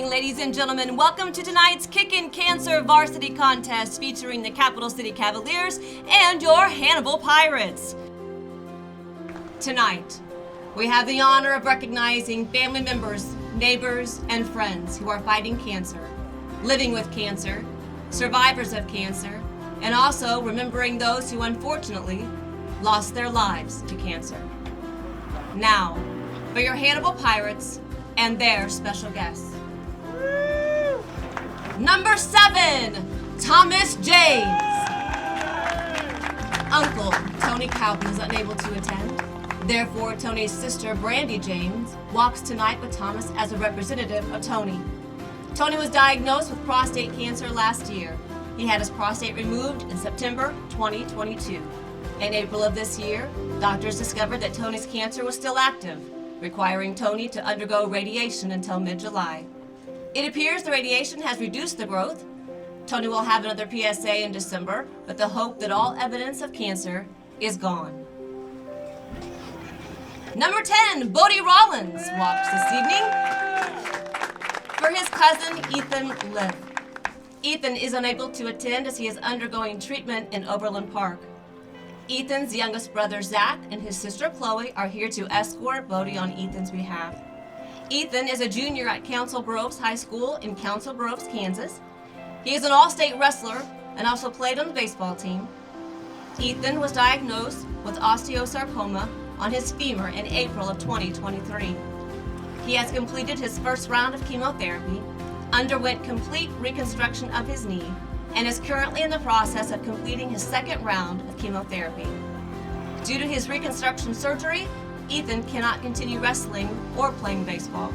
Ladies and gentlemen, welcome to tonight's Kickn Cancer varsity contest featuring the Capital City Cavaliers and your Hannibal Pirates. Tonight, we have the honor of recognizing family members, neighbors, and friends who are fighting cancer, living with cancer, survivors of cancer, and also remembering those who unfortunately lost their lives to cancer. Now, for your Hannibal Pirates and their special guests. Number 7, Thomas James. Uncle Tony Calvin is unable to attend. Therefore, Tony's sister, Brandy James, walks tonight with Thomas as a representative of Tony. Tony was diagnosed with prostate cancer last year. He had his prostate removed in September 2022. In April of this year, doctors discovered that Tony's cancer was still active, requiring Tony to undergo radiation until mid-July. It appears the radiation has reduced the growth. Tony will have another PSA in December, with the hope that all evidence of cancer is gone. Number 10, Bodie Rollins walks this evening for his cousin Ethan Liff. Ethan is unable to attend as he is undergoing treatment in Overland Park. Ethan's youngest brother Zach and his sister Chloe are here to escort Bodie on Ethan's behalf. Ethan is a junior at Council Groves High School in Council Groves, Kansas. He is an all-state wrestler and also played on the baseball team. Ethan was diagnosed with osteosarcoma on his femur in April of 2023. He has completed his first round of chemotherapy, underwent complete reconstruction of his knee, and is currently in the process of completing his second round of chemotherapy. Due to his reconstruction surgery, Ethan cannot continue wrestling or playing baseball.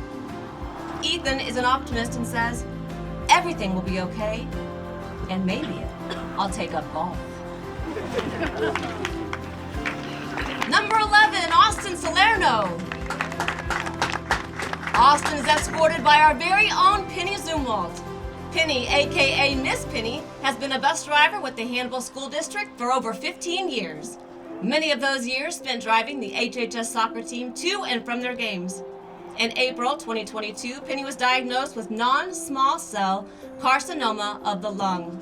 Ethan is an optimist and says, everything will be okay, and maybe I'll take up golf. Number 11, Austin Salerno. Austin is escorted by our very own Penny Zumwalt. Penny, aka Miss Penny, has been a bus driver with the Hannibal School District for over 15 years. Many of those years spent driving the HHS soccer team to and from their games. In April 2022, Penny was diagnosed with non-small cell carcinoma of the lung.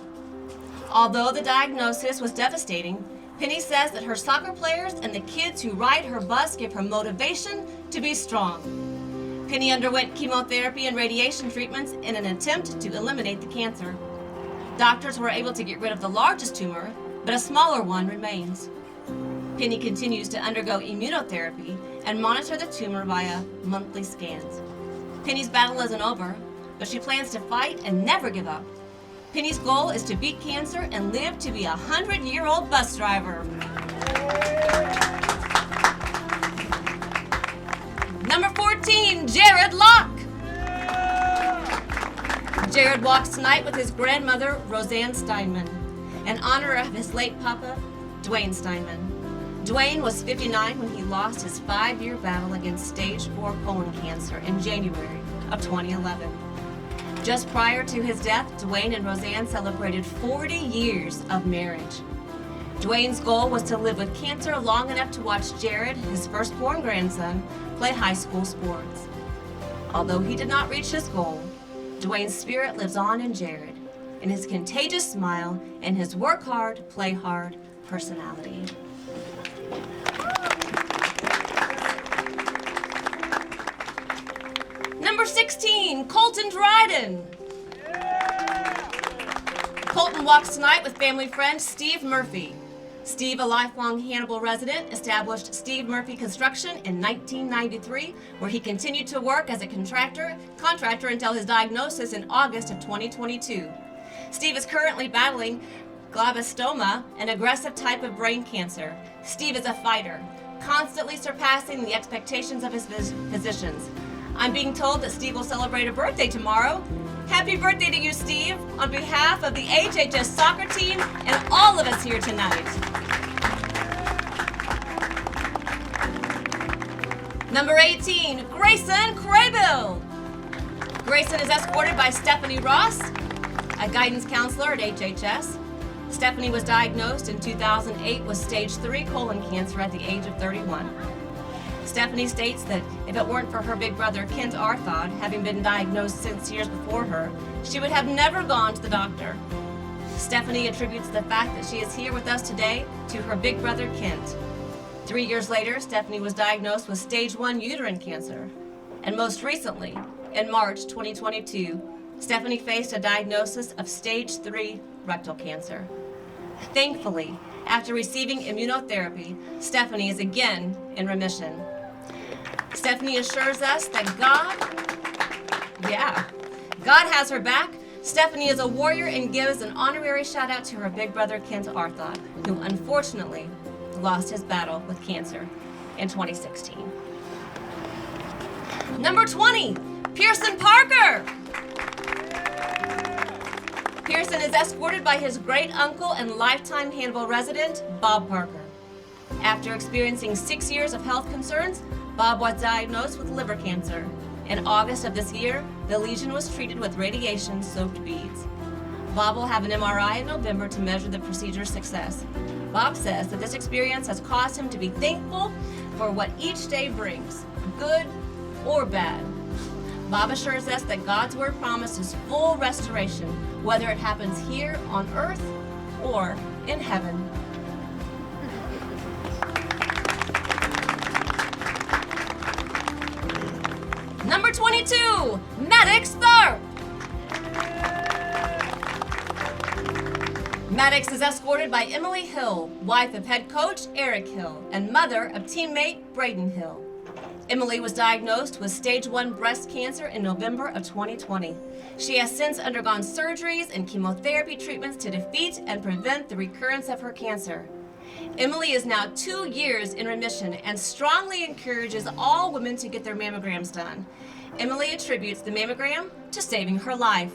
Although the diagnosis was devastating, Penny says that her soccer players and the kids who ride her bus give her motivation to be strong. Penny underwent chemotherapy and radiation treatments in an attempt to eliminate the cancer. Doctors were able to get rid of the largest tumor, but a smaller one remains. Penny continues to undergo immunotherapy and monitor the tumor via monthly scans. Penny's battle isn't over, but she plans to fight and never give up. Penny's goal is to beat cancer and live to be a 100-year-old bus driver. Number 14, Jared Locke. Jared walks tonight with his grandmother, Roseanne Steinman, in honor of his late papa, Dwayne Steinman. Dwayne was 59 when he lost his 5-year battle against stage 4 colon cancer in January of 2011. Just prior to his death, Dwayne and Roseanne celebrated 40 years of marriage. Dwayne's goal was to live with cancer long enough to watch Jared, his firstborn grandson, play high school sports. Although he did not reach his goal, Dwayne's spirit lives on in Jared, in his contagious smile and his work hard, play hard personality. Number 16, Colton Dryden. Colton walks tonight with family friend Steve Murphy. Steve, a lifelong Hannibal resident, established Steve Murphy Construction in 1993, where he continued to work as a contractor until his diagnosis in August of 2022. Steve is currently battling glioblastoma, an aggressive type of brain cancer. Steve is a fighter, constantly surpassing the expectations of his physicians. I'm being told that Steve will celebrate a birthday tomorrow. Happy birthday to you, Steve, on behalf of the HHS soccer team and all of us here tonight. Number 18, Grayson Craybill. Grayson is escorted by Stephanie Ross, a guidance counselor at HHS. Stephanie was diagnosed in 2008 with stage 3 colon cancer at the age of 31. Stephanie states that if it weren't for her big brother Kent Arthod having been diagnosed 6 years before her, she would have never gone to the doctor. Stephanie attributes the fact that she is here with us today to her big brother Kent. 3 years later, Stephanie was diagnosed with stage 1 uterine cancer. And most recently, in March 2022, Stephanie faced a diagnosis of stage 3 rectal cancer. Thankfully, after receiving immunotherapy, Stephanie is again in remission. Stephanie assures us that God has her back. Stephanie is a warrior and gives an honorary shout out to her big brother Kent Arthod, who unfortunately lost his battle with cancer in 2016. Number 20, Pearson Parker. Pearson is escorted by his great uncle and lifetime Hannibal resident, Bob Parker. After experiencing 6 years of health concerns, Bob was diagnosed with liver cancer. In August of this year, the lesion was treated with radiation-soaked beads. Bob will have an MRI in November to measure the procedure's success. Bob says that this experience has caused him to be thankful for what each day brings, good or bad. Bob assures us that God's word promises full restoration, whether it happens here on earth or in heaven. Number 22, Maddox Tharp. Maddox is escorted by Emily Hill, wife of head coach Eric Hill and mother of teammate Braden Hill. Emily was diagnosed with stage 1 breast cancer in November of 2020. She has since undergone surgeries and chemotherapy treatments to defeat and prevent the recurrence of her cancer. Emily is now 2 years in remission and strongly encourages all women to get their mammograms done. Emily attributes the mammogram to saving her life.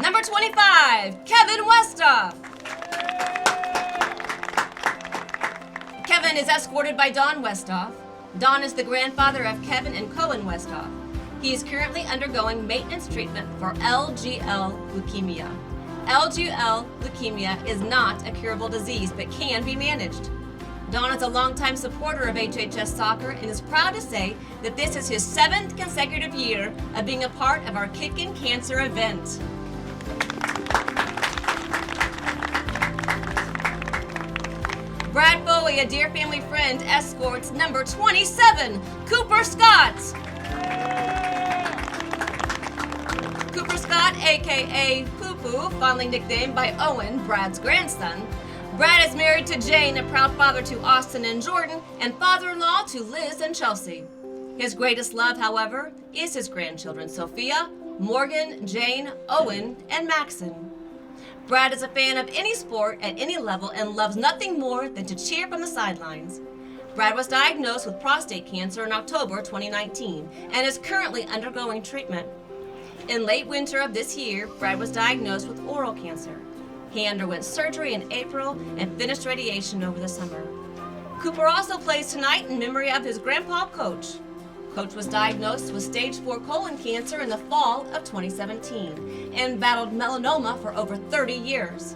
Number 25, Kevin Westoff. Kevin is escorted by Don Westoff. Don is the grandfather of Kevin and Cohen Westoff. He is currently undergoing maintenance treatment for LGL leukemia. LGL leukemia is not a curable disease, but can be managed. Don is a longtime supporter of HHS soccer and is proud to say that this is his 7th consecutive year of being a part of our Kickn Cancer event. Brad Bowie, a dear family friend, escorts number 27, Cooper Scott. Cooper Scott, aka Poo Poo, fondly nicknamed by Owen, Brad's grandson. Brad is married to Jane, a proud father to Austin and Jordan, and father-in-law to Liz and Chelsea. His greatest love, however, is his grandchildren, Sophia, Morgan, Jane, Owen, and Maxon. Brad is a fan of any sport at any level and loves nothing more than to cheer from the sidelines. Brad was diagnosed with prostate cancer in October 2019 and is currently undergoing treatment. In late winter of this year, Brad was diagnosed with oral cancer. He underwent surgery in April and finished radiation over the summer. Cooper also plays tonight in memory of his grandpa, Coach. Coach was diagnosed with stage 4 colon cancer in the fall of 2017 and battled melanoma for over 30 years.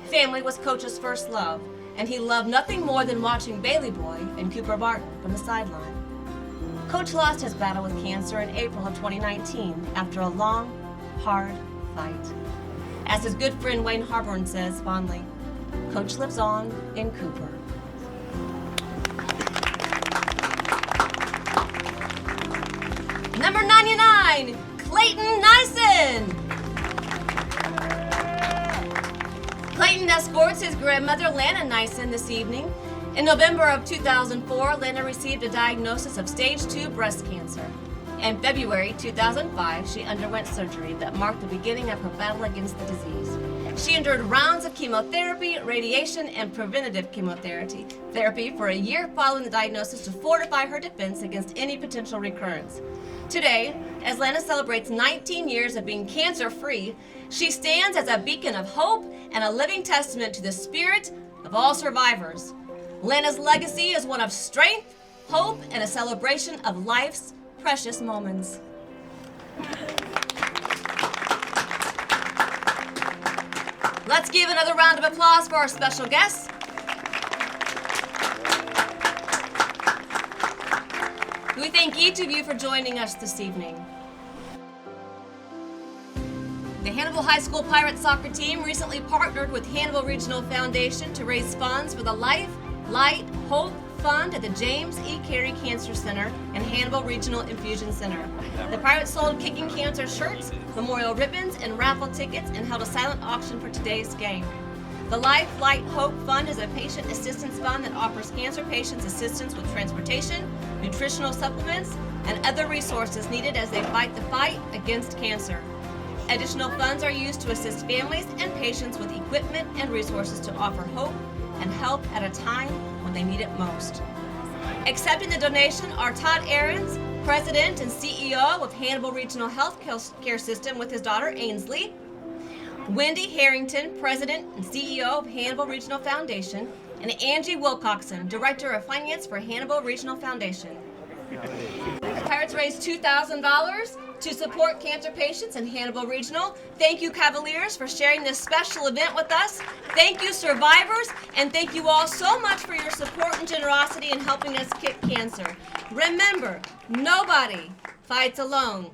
Family was Coach's first love, and he loved nothing more than watching Bailey Boy and Cooper Barton from the sideline. Coach lost his battle with cancer in April of 2019 after a long, hard fight. As his good friend Wayne Harborn says fondly, Coach lives on in Cooper. Number 99, Clayton Nyson. Clayton escorts his grandmother Lana Nyson this evening. In November of 2004, Lana received a diagnosis of stage 2 breast cancer. In February 2005, she underwent surgery that marked the beginning of her battle against the disease. She endured rounds of chemotherapy, radiation, and preventative therapy for a year following the diagnosis to fortify her defense against any potential recurrence. Today, as Lana celebrates 19 years of being cancer-free, she stands as a beacon of hope and a living testament to the spirit of all survivors. Lana's legacy is one of strength, hope, and a celebration of life's precious moments. Let's give another round of applause for our special guests. We thank each of you for joining us this evening. The Hannibal High School Pirates soccer team recently partnered with Hannibal Regional Foundation to raise funds for the Life, Light, Hope Fund at the James E. Carey Cancer Center and Hannibal Regional Infusion Center. The Pirates sold Kickn Cancer shirts, memorial ribbons, and raffle tickets and held a silent auction for today's game. The Life, Light, Hope Fund is a patient assistance fund that offers cancer patients assistance with transportation, nutritional supplements, and other resources needed as they fight the fight against cancer. Additional funds are used to assist families and patients with equipment and resources to offer hope and help at a time when they need it most. Accepting the donation are Todd Ahrens, President and CEO of Hannibal Regional Health Care System with his daughter Ainsley, Wendy Harrington, President and CEO of Hannibal Regional Foundation, and Angie Wilcoxon, Director of Finance for Hannibal Regional Foundation. The Pirates raised $2,000 to support cancer patients in Hannibal Regional. Thank you, Cavaliers, for sharing this special event with us. Thank you, survivors, and thank you all so much for your support and generosity in helping us kick cancer. Remember, nobody fights alone.